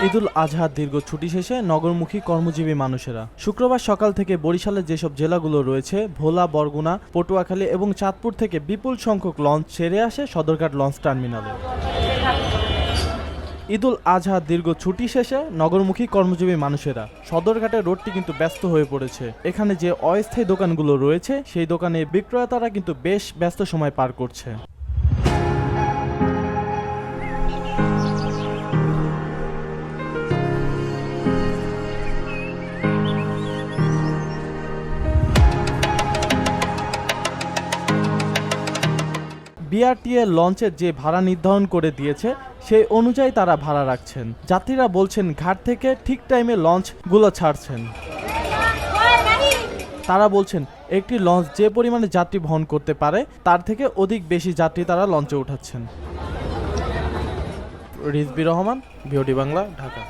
ঈদুল আজহার দীর্ঘ ছুটি শেষে নগরমুখী কর্মজীবী মানুষেরা শুক্রবার সকাল থেকে বরিশালের যেসব জেলাগুলো রয়েছে ভোলা, বরগুনা, পটুয়াখালী এবং চাঁদপুর থেকে বিপুল সংখ্যক লঞ্চ ছেড়ে আসে সদরঘাট লঞ্চ টার্মিনালে। ঈদুল আজহার দীর্ঘ ছুটি শেষে নগরমুখী কর্মজীবী মানুষেরা সদরঘাটের রোডটি কিন্তু ব্যস্ত হয়ে পড়েছে। এখানে যে অস্থায়ী দোকানগুলো রয়েছে সেই দোকানে বিক্রেতারা কিন্তু বেশ ব্যস্ত সময় পার করছে। বিআরটিএ লঞ্চের যে ভাড়া নির্ধারণ করে দিয়েছে সেই অনুযায়ী তারা ভাড়া রাখছেন। যাত্রীরা বলছেন ঘাট থেকে ঠিক টাইমে লঞ্চগুলো ছাড়ছেন। তারা বলছেন একটি লঞ্চ যে পরিমাণে যাত্রী বহন করতে পারে তার থেকে অধিক বেশি যাত্রী তারা লঞ্চে উঠাচ্ছেন। রিজবি রহমান, ভিওডি বাংলা, ঢাকা।